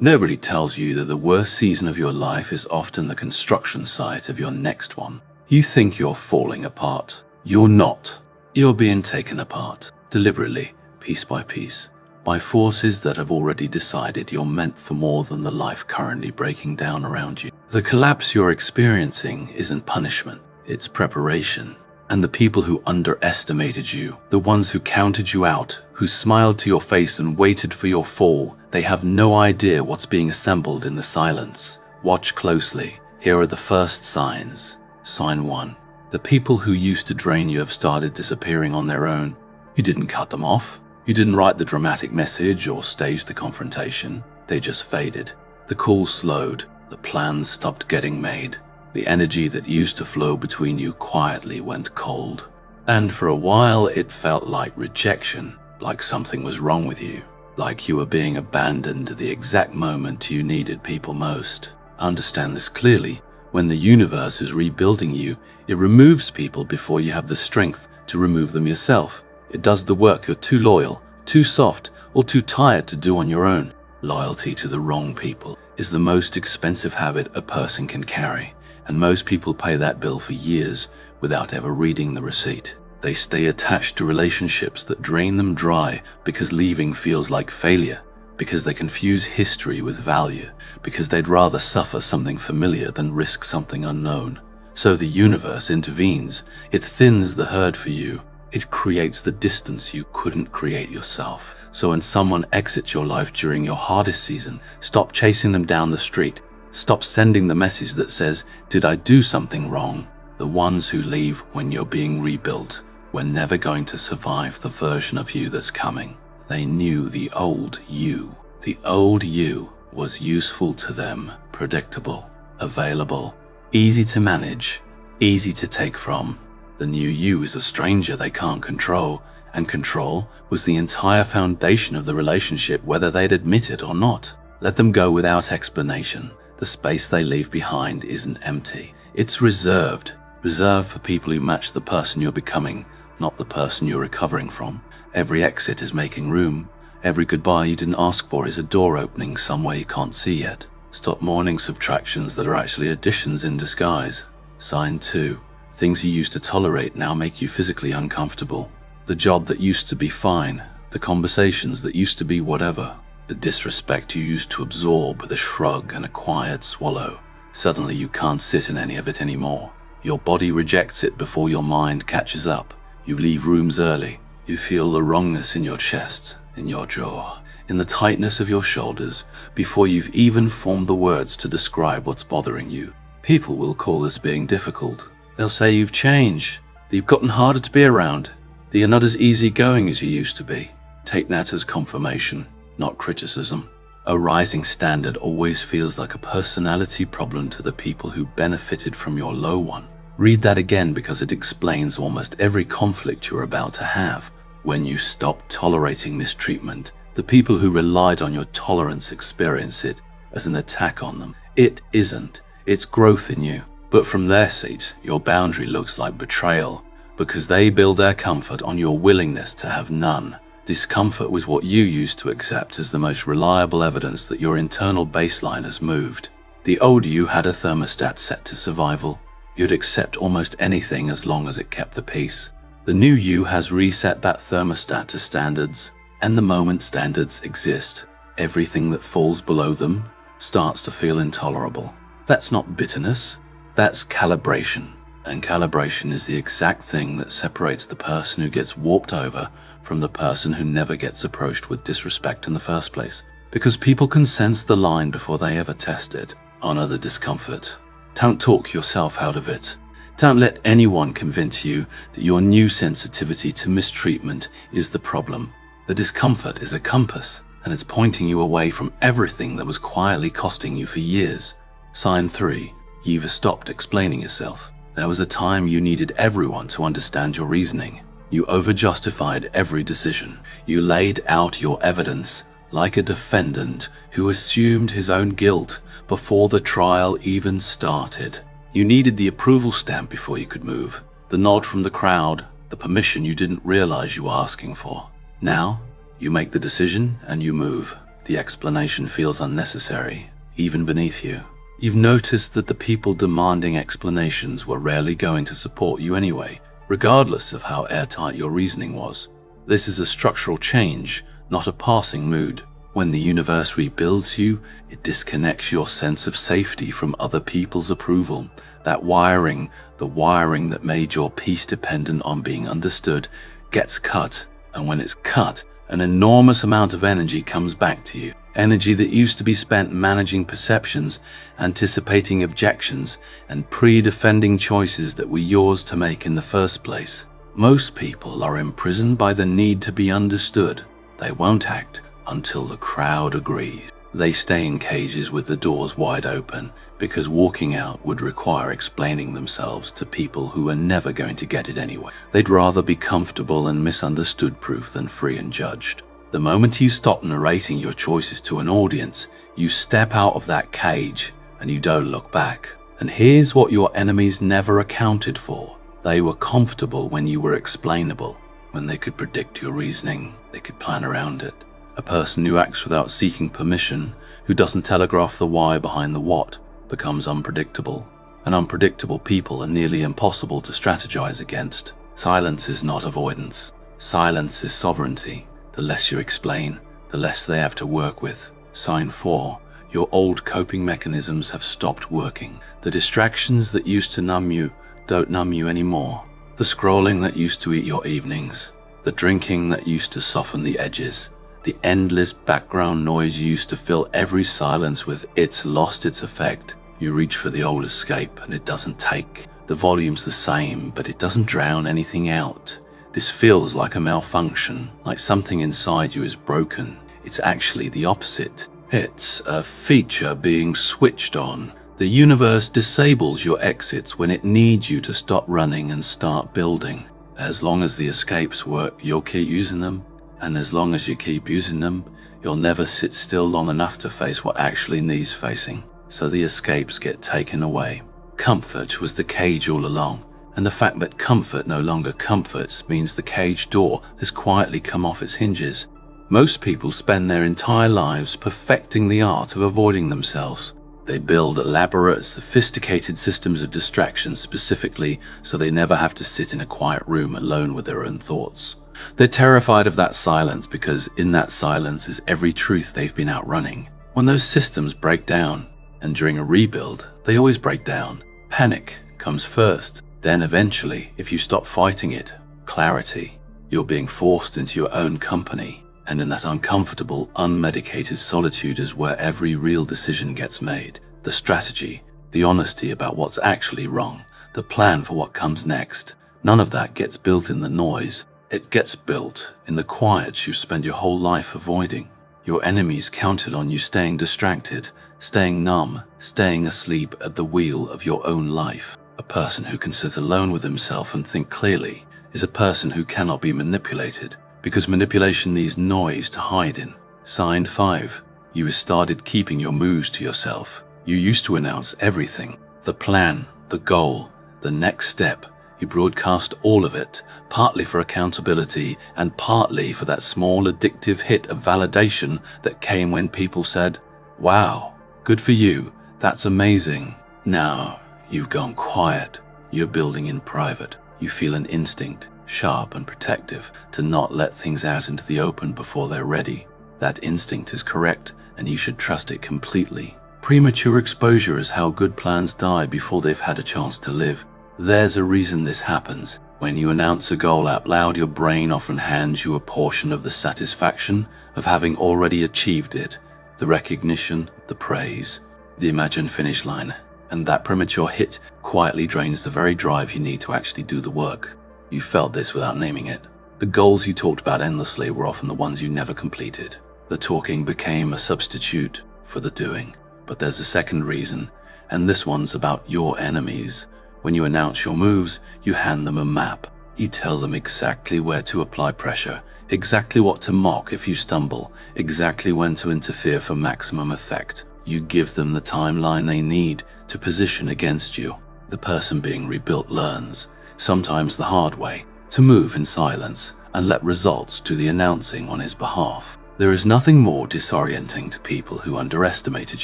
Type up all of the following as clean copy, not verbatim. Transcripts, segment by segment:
Nobody tells you that the worst season of your life is often the construction site of your next one. You think you're falling apart. You're not. You're being taken apart, deliberately, piece by piece, by forces that have already decided you're meant for more than the life currently breaking down around you. The collapse you're experiencing isn't punishment, it's preparation. And the people who underestimated you, the ones who counted you out, who smiled to your face and waited for your fall, they have no idea what's being assembled in the silence. Watch closely. Here are the first signs. Sign 1. The people who used to drain you have started disappearing on their own. You didn't cut them off. You didn't write the dramatic message or stage the confrontation. They just faded. The calls slowed. The plans stopped getting made. The energy that used to flow between you quietly went cold. And for a while it felt like rejection, like something was wrong with you, like you were being abandoned at the exact moment you needed people most. Understand this clearly. When the universe is rebuilding you, it removes people before you have the strength to remove them yourself. It does the work you're too loyal, too soft, or too tired to do on your own. Loyalty to the wrong people is the most expensive habit a person can carry. And most people pay that bill for years without ever reading the receipt. They stay attached to relationships that drain them dry because leaving feels like failure, because they confuse history with value, because they'd rather suffer something familiar than risk something unknown. So the universe intervenes. It thins the herd for you. It creates the distance you couldn't create yourself. So when someone exits your life during your hardest season, stop chasing them down the street. Stop sending the message that says, "Did I do something wrong?" The ones who leave when you're being rebuilt were never going to survive the version of you that's coming. They knew the old you. The old you was useful to them, predictable, available, easy to manage, easy to take from. The new you is a stranger they can't control, and control was the entire foundation of the relationship, whether they'd admit it or not. Let them go without explanation. The space they leave behind isn't empty. It's reserved for people who match the person you're becoming, not the person you're recovering from. Every exit is making room. Every goodbye you didn't ask for is a door opening somewhere you can't see yet. Stop mourning subtractions that are actually additions in disguise. Sign 2. Things you used to tolerate now make you physically uncomfortable. The job that used to be fine, the conversations that used to be whatever, the disrespect you used to absorb with a shrug and a quiet swallow. Suddenly you can't sit in any of it anymore. Your body rejects it before your mind catches up. You leave rooms early. You feel the wrongness in your chest, in your jaw, in the tightness of your shoulders, before you've even formed the words to describe what's bothering you. People will call this being difficult. They'll say you've changed, that you've gotten harder to be around, that you're not as easygoing as you used to be. Take that as confirmation, not criticism. A rising standard always feels like a personality problem to the people who benefited from your low one. Read that again because it explains almost every conflict you're about to have. When you stop tolerating mistreatment, the people who relied on your tolerance experience it as an attack on them. It isn't. It's growth in you. But from their seat, your boundary looks like betrayal because they build their comfort on your willingness to have none. Discomfort with what you used to accept as the most reliable evidence that your internal baseline has moved. The old you had a thermostat set to survival. You'd accept almost anything as long as it kept the peace. The new you has reset that thermostat to standards, and the moment standards exist, everything that falls below them starts to feel intolerable. That's not bitterness, that's calibration. And calibration is the exact thing that separates the person who gets warped over from the person who never gets approached with disrespect in the first place. Because people can sense the line before they ever test it. Honor the discomfort. Don't talk yourself out of it. Don't let anyone convince you that your new sensitivity to mistreatment is the problem. The discomfort is a compass, and it's pointing you away from everything that was quietly costing you for years. Sign 3. You've stopped explaining yourself. There was a time you needed everyone to understand your reasoning. You over-justified every decision. You laid out your evidence like a defendant who assumed his own guilt before the trial even started. You needed the approval stamp before you could move, the nod from the crowd, the permission you didn't realize you were asking for. Now, you make the decision and you move. The explanation feels unnecessary, even beneath you. You've noticed that the people demanding explanations were rarely going to support you anyway, regardless of how airtight your reasoning was. This is a structural change, not a passing mood. When the universe rebuilds you, it disconnects your sense of safety from other people's approval. That wiring, the wiring that made your peace dependent on being understood, gets cut. And when it's cut, an enormous amount of energy comes back to you. Energy that used to be spent managing perceptions, anticipating objections, and pre-defending choices that were yours to make in the first place. Most people are imprisoned by the need to be understood. They won't act until the crowd agrees. They stay in cages with the doors wide open because walking out would require explaining themselves to people who are never going to get it anyway. They'd rather be comfortable and misunderstood proof than free and judged. The moment you stop narrating your choices to an audience, you step out of that cage and you don't look back. And here's what your enemies never accounted for. They were comfortable when you were explainable, when they could predict your reasoning, they could plan around it. A person who acts without seeking permission, who doesn't telegraph the why behind the what, becomes unpredictable. And unpredictable people are nearly impossible to strategize against. Silence is not avoidance. Silence is sovereignty. The less you explain, the less they have to work with. Sign 4. Your old coping mechanisms have stopped working. The distractions that used to numb you don't numb you anymore. The scrolling that used to eat your evenings. The drinking that used to soften the edges. The endless background noise you used to fill every silence with, it's lost its effect. You reach for the old escape and it doesn't take. The volume's the same, but it doesn't drown anything out. This feels like a malfunction, like something inside you is broken. It's actually the opposite. It's a feature being switched on. The universe disables your exits when it needs you to stop running and start building. As long as the escapes work, you'll keep using them. And as long as you keep using them, you'll never sit still long enough to face what actually needs facing. So the escapes get taken away. Comfort was the cage all along. And the fact that comfort no longer comforts means the cage door has quietly come off its hinges. Most people spend their entire lives perfecting the art of avoiding themselves. They build elaborate, sophisticated systems of distraction specifically so they never have to sit in a quiet room alone with their own thoughts. They're terrified of that silence because in that silence is every truth they've been outrunning. When those systems break down, and during a rebuild, they always break down, panic comes first. Then eventually, if you stop fighting it, clarity. You're being forced into your own company. And in that uncomfortable, unmedicated solitude is where every real decision gets made. The strategy, the honesty about what's actually wrong, the plan for what comes next. None of that gets built in the noise. It gets built in the quiet you spend your whole life avoiding. Your enemies counted on you staying distracted, staying numb, staying asleep at the wheel of your own life. A person who can sit alone with himself and think clearly is a person who cannot be manipulated, because manipulation needs noise to hide in. Sign 5. You started keeping your moves to yourself. You used to announce everything. The plan, the goal, the next step. You broadcast all of it, partly for accountability and partly for that small addictive hit of validation that came when people said, "Wow, good for you, that's amazing." Now, you've gone quiet. You're building in private. You feel an instinct, sharp and protective, to not let things out into the open before they're ready. That instinct is correct, and you should trust it completely. Premature exposure is how good plans die before they've had a chance to live. There's a reason this happens. When you announce a goal out loud, your brain often hands you a portion of the satisfaction of having already achieved it, the recognition, the praise, the imagined finish line. And that premature hit quietly drains the very drive you need to actually do the work. You felt this without naming it. The goals you talked about endlessly were often the ones you never completed. The talking became a substitute for the doing. But there's a second reason, and this one's about your enemies. When you announce your moves, you hand them a map. You tell them exactly where to apply pressure, exactly what to mock if you stumble, exactly when to interfere for maximum effect. You give them the timeline they need to position against you. The person being rebuilt learns, sometimes the hard way, to move in silence and let results do the announcing on his behalf. There is nothing more disorienting to people who underestimated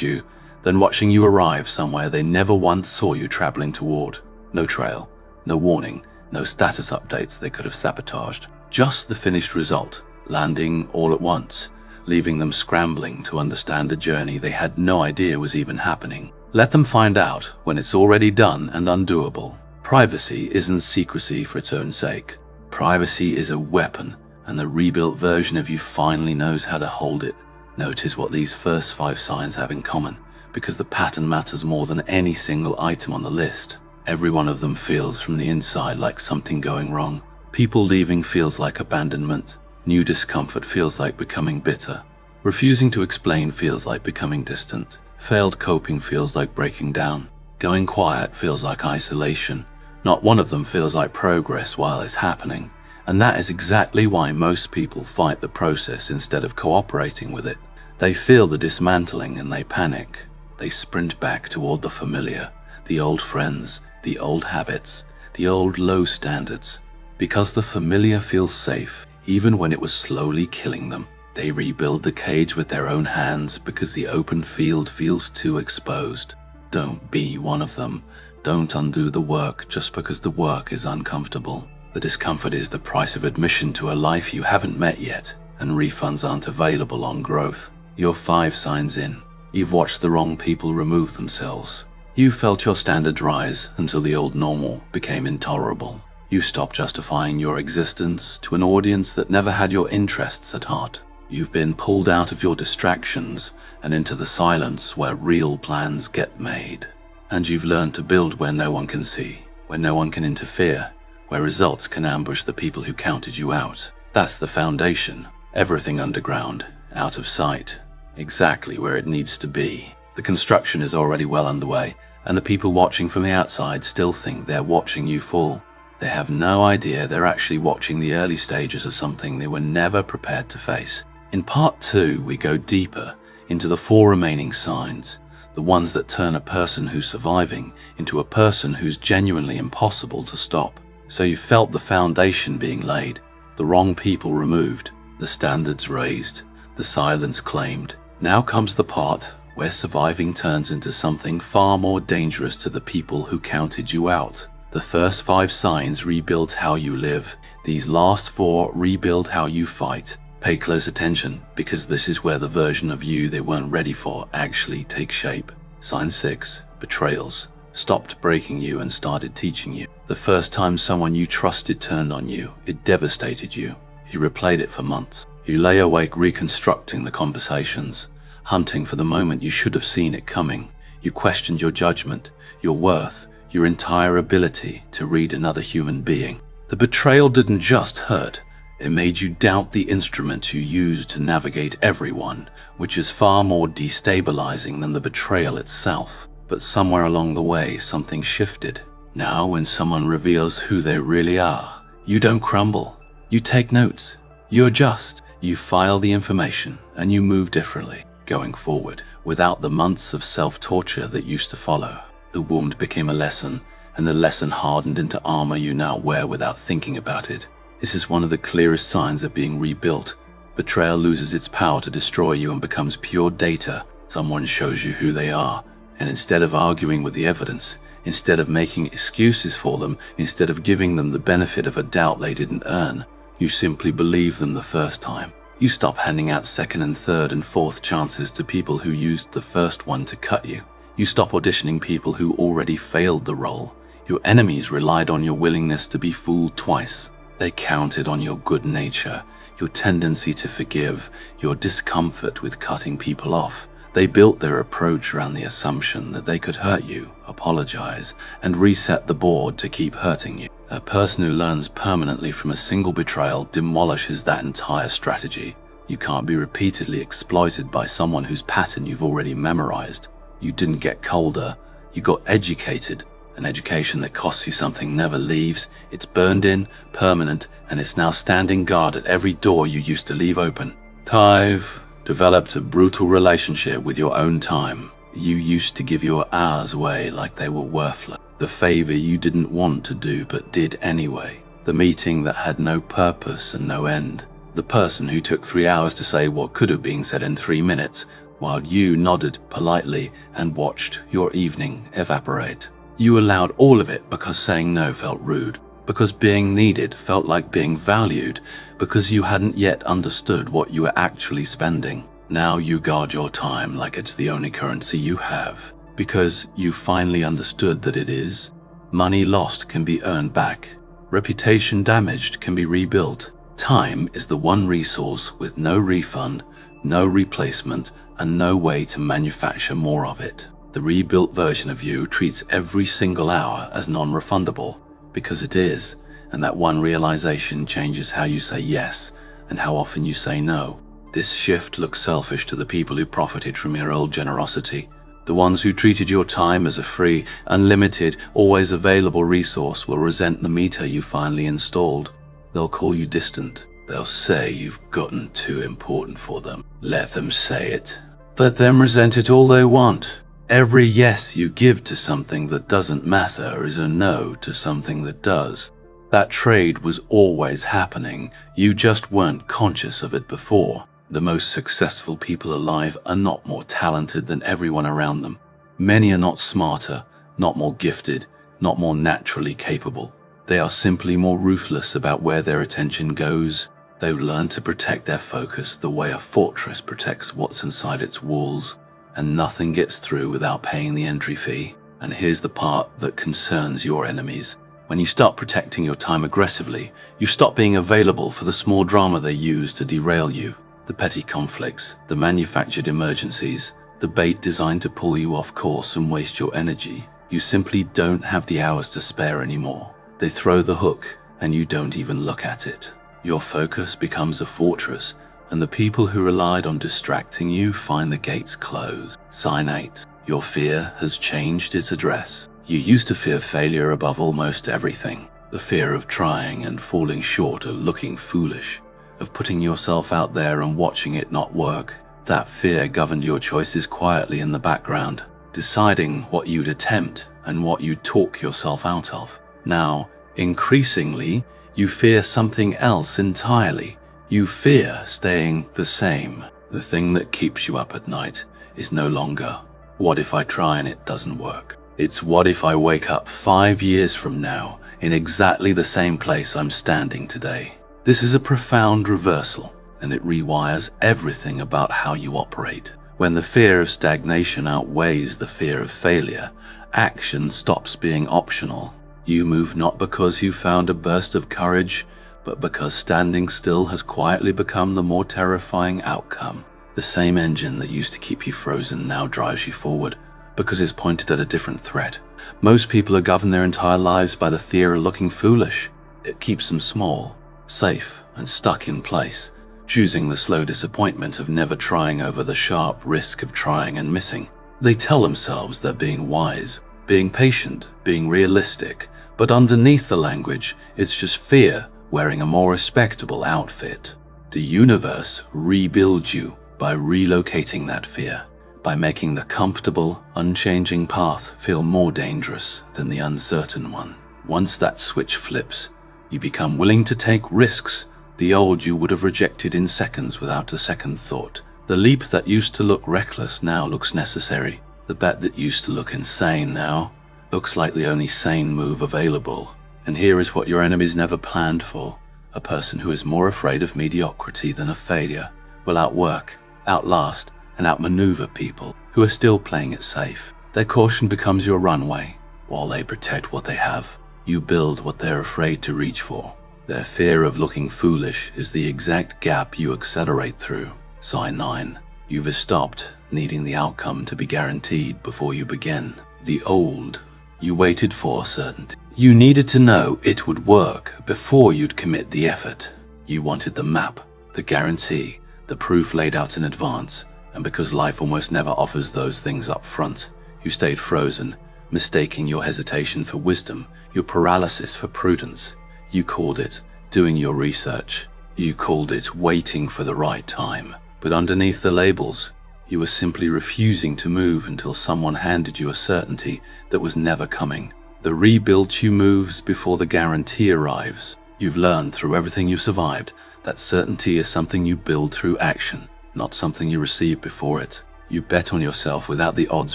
you than watching you arrive somewhere they never once saw you traveling toward. No trail, no warning, no status updates they could have sabotaged. Just the finished result, landing all at once, leaving them scrambling to understand a journey they had no idea was even happening. Let them find out when it's already done and undoable. Privacy isn't secrecy for its own sake. Privacy is a weapon, and the rebuilt version of you finally knows how to hold it. Notice what these first 5 signs have in common, because the pattern matters more than any single item on the list. Every one of them feels from the inside like something going wrong. People leaving feels like abandonment. New discomfort feels like becoming bitter. Refusing to explain feels like becoming distant. Failed coping feels like breaking down. Going quiet feels like isolation. Not one of them feels like progress while it's happening. And that is exactly why most people fight the process instead of cooperating with it. They feel the dismantling and they panic. They sprint back toward the familiar, the old friends, the old habits, the old low standards. Because the familiar feels safe, even when it was slowly killing them. They rebuild the cage with their own hands because the open field feels too exposed. Don't be one of them. Don't undo the work just because the work is uncomfortable. The discomfort is the price of admission to a life you haven't met yet, and refunds aren't available on growth. You're 5 signs in. You've watched the wrong people remove themselves. You felt your standards rise until the old normal became intolerable. You stopped justifying your existence to an audience that never had your interests at heart. You've been pulled out of your distractions and into the silence where real plans get made. And you've learned to build where no one can see, where no one can interfere, where results can ambush the people who counted you out. That's the foundation. Everything underground, out of sight, exactly where it needs to be. The construction is already well underway, and the people watching from the outside still think they're watching you fall. They have no idea they're actually watching the early stages of something they were never prepared to face. In part 2, we go deeper into the 4 remaining signs, the ones that turn a person who's surviving into a person who's genuinely impossible to stop. So you felt the foundation being laid, the wrong people removed, the standards raised, the silence claimed. Now comes the part where surviving turns into something far more dangerous to the people who counted you out. The first 5 signs rebuild how you live. These last 4 rebuild how you fight. Pay close attention, because this is where the version of you they weren't ready for actually takes shape. Sign 6, betrayals, stopped breaking you and started teaching you. The first time someone you trusted turned on you, it devastated you. You replayed it for months. You lay awake reconstructing the conversations, hunting for the moment you should have seen it coming. You questioned your judgment, your worth, your entire ability to read another human being. The betrayal didn't just hurt. It made you doubt the instrument you used to navigate everyone, which is far more destabilizing than the betrayal itself. But somewhere along the way, something shifted. Now, when someone reveals who they really are, you don't crumble. You take notes. You adjust. You file the information, and you move differently, going forward, without the months of self-torture that used to follow. The wound became a lesson, and the lesson hardened into armor you now wear without thinking about it. This is one of the clearest signs of being rebuilt. Betrayal loses its power to destroy you and becomes pure data. Someone shows you who they are, and instead of arguing with the evidence, instead of making excuses for them, instead of giving them the benefit of a doubt they didn't earn, you simply believe them the first time. You stop handing out second and third and fourth chances to people who used the first one to cut you. You stop auditioning people who already failed the role. Your enemies relied on your willingness to be fooled twice. They counted on your good nature, your tendency to forgive, your discomfort with cutting people off. They built their approach around the assumption that they could hurt you, apologize, and reset the board to keep hurting you. A person who learns permanently from a single betrayal demolishes that entire strategy. You can't be repeatedly exploited by someone whose pattern you've already memorized. You didn't get colder, you got educated. An education that costs you something never leaves. It's burned in, permanent, and it's now standing guard at every door you used to leave open. I've developed a brutal relationship with your own time. You used to give your hours away like they were worthless. The favor you didn't want to do but did anyway. The meeting that had no purpose and no end. The person who took 3 hours to say what could have been said in 3 minutes, while you nodded politely and watched your evening evaporate. You allowed all of it because saying no felt rude, because being needed felt like being valued, because you hadn't yet understood what you were actually spending. Now you guard your time like it's the only currency you have, because you finally understood that it is. Money lost can be earned back. Reputation damaged can be rebuilt. Time is the one resource with no refund, no replacement, and no way to manufacture more of it. The rebuilt version of you treats every single hour as non-refundable, because it is, and that one realization changes how you say yes and how often you say no. This shift looks selfish to the people who profited from your old generosity. The ones who treated your time as a free, unlimited, always available resource will resent the meter you finally installed. They'll call you distant. They'll say you've gotten too important for them. Let them say it. Let them resent it all they want. Every yes you give to something that doesn't matter is a no to something that does. That trade was always happening. You just weren't conscious of it before. The most successful people alive are not more talented than everyone around them. Many are not smarter, not more gifted, not more naturally capable. They are simply more ruthless about where their attention goes. They learn to protect their focus the way a fortress protects what's inside its walls, and nothing gets through without paying the entry fee. And here's the part that concerns your enemies. When you start protecting your time aggressively, you stop being available for the small drama they use to derail you. The petty conflicts, the manufactured emergencies, the bait designed to pull you off course and waste your energy. You simply don't have the hours to spare anymore. They throw the hook, and you don't even look at it. Your focus becomes a fortress, and the people who relied on distracting you find the gates closed. Sign 8. Your fear has changed its address. You used to fear failure above almost everything. The fear of trying and falling short, of looking foolish, of putting yourself out there and watching it not work. That fear governed your choices quietly in the background, deciding what you'd attempt and what you'd talk yourself out of. Now, increasingly, you fear something else entirely. You fear staying the same. The thing that keeps you up at night is no longer, what if I try and it doesn't work? It's what if I wake up 5 years from now in exactly the same place I'm standing today? This is a profound reversal, and it rewires everything about how you operate. When the fear of stagnation outweighs the fear of failure, action stops being optional. You move not because you found a burst of courage, but because standing still has quietly become the more terrifying outcome. The same engine that used to keep you frozen now drives you forward, because it's pointed at a different threat. Most people are governed their entire lives by the fear of looking foolish. It keeps them small, safe, and stuck in place, choosing the slow disappointment of never trying over the sharp risk of trying and missing. They tell themselves they're being wise, being patient, being realistic, but underneath the language, it's just fear wearing a more respectable outfit. The universe rebuilds you by relocating that fear, by making the comfortable, unchanging path feel more dangerous than the uncertain one. Once that switch flips, you become willing to take risks the old you would have rejected in seconds without a second thought. The leap that used to look reckless now looks necessary. The bet that used to look insane now looks like the only sane move available. And here is what your enemies never planned for. A person who is more afraid of mediocrity than of failure will outwork, outlast, and outmaneuver people who are still playing it safe. Their caution becomes your runway. While they protect what they have, you build what they're afraid to reach for. Their fear of looking foolish is the exact gap you accelerate through. Sign 9. You've stopped needing the outcome to be guaranteed before you begin. The old you waited for certainty. You needed to know it would work before you'd commit the effort. You wanted the map, the guarantee, the proof laid out in advance, and because life almost never offers those things up front, you stayed frozen, mistaking your hesitation for wisdom, your paralysis for prudence. You called it doing your research. You called it waiting for the right time. But underneath the labels, you were simply refusing to move until someone handed you a certainty that was never coming. The rebuilt you moves before the guarantee arrives. You've learned through everything you've survived that certainty is something you build through action, not something you receive before it. You bet on yourself without the odds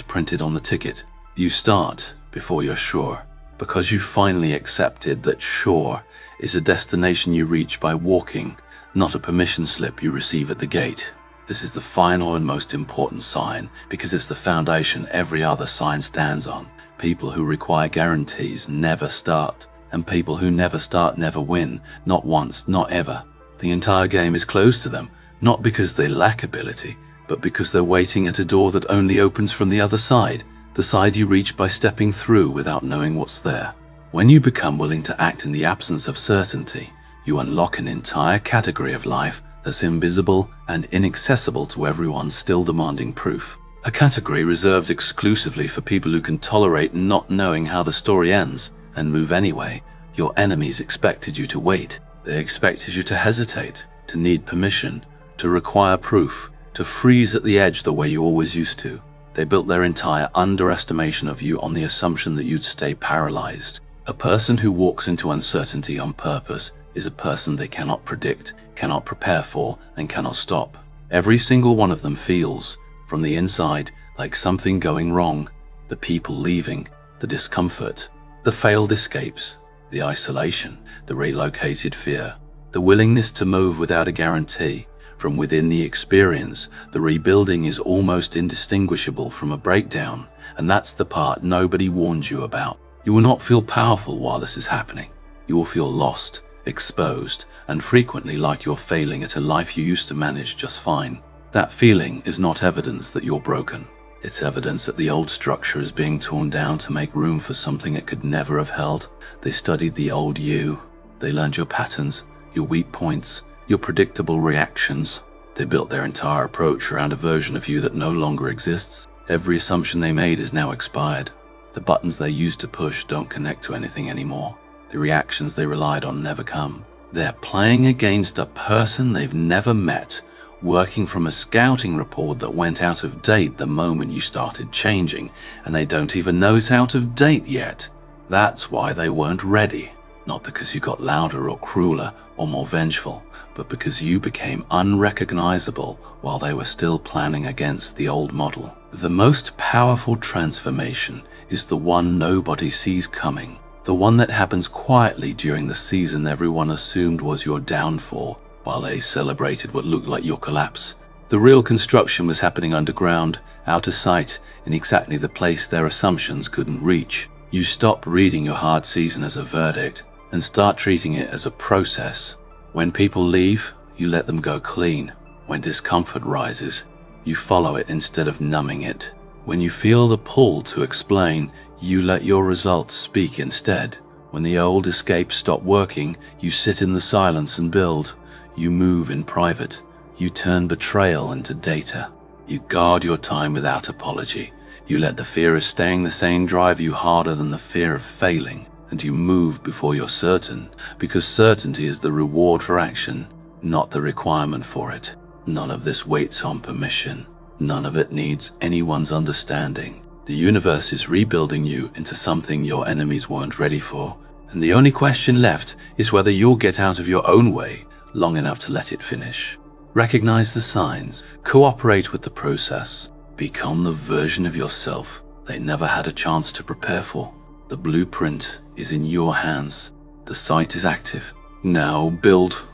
printed on the ticket. You start before you're sure, because you finally accepted that sure is a destination you reach by walking, not a permission slip you receive at the gate. This is the final and most important sign, because it's the foundation every other sign stands on. People who require guarantees never start, and people who never start never win, not once, not ever. The entire game is closed to them, not because they lack ability, but because they're waiting at a door that only opens from the other side, the side you reach by stepping through without knowing what's there. When you become willing to act in the absence of certainty, you unlock an entire category of life that's invisible and inaccessible to everyone still demanding proof. A category reserved exclusively for people who can tolerate not knowing how the story ends and move anyway. Your enemies expected you to wait. They expected you to hesitate, to need permission, to require proof, to freeze at the edge the way you always used to. They built their entire underestimation of you on the assumption that you'd stay paralyzed. A person who walks into uncertainty on purpose is a person they cannot predict, cannot prepare for, and cannot stop. Every single one of them feels, from the inside, like something going wrong. The people leaving, the discomfort, the failed escapes, the isolation, the relocated fear, the willingness to move without a guarantee. From within the experience, the rebuilding is almost indistinguishable from a breakdown, and that's the part nobody warned you about. You will not feel powerful while this is happening. You will feel lost, exposed, and frequently like you're failing at a life you used to manage just fine. That feeling is not evidence that you're broken. It's evidence that the old structure is being torn down to make room for something it could never have held. They studied the old you. They learned your patterns, your weak points, your predictable reactions. They built their entire approach around a version of you that no longer exists. Every assumption they made is now expired. The buttons they used to push don't connect to anything anymore. The reactions they relied on never come. They're playing against a person they've never met, working from a scouting report that went out of date the moment you started changing, and they don't even know it's out of date yet. That's why they weren't ready. Not because you got louder or crueler or more vengeful, but because you became unrecognizable while they were still planning against the old model. The most powerful transformation is the one nobody sees coming, the one that happens quietly during the season everyone assumed was your downfall, while they celebrated what looked like your collapse. The real construction was happening underground, out of sight, in exactly the place their assumptions couldn't reach. You stop reading your hard season as a verdict and start treating it as a process. When people leave, you let them go clean. When discomfort rises, you follow it instead of numbing it. When you feel the pull to explain, you let your results speak instead. When the old escapes stop working, you sit in the silence and build. You move in private. You turn betrayal into data. You guard your time without apology. You let the fear of staying the same drive you harder than the fear of failing. And you move before you're certain, because certainty is the reward for action, not the requirement for it. None of this waits on permission. None of it needs anyone's understanding. The universe is rebuilding you into something your enemies weren't ready for, and the only question left is whether you'll get out of your own way long enough to let it finish. Recognize the signs, cooperate with the process, become the version of yourself they never had a chance to prepare for. The blueprint is in your hands. The site is active. Now build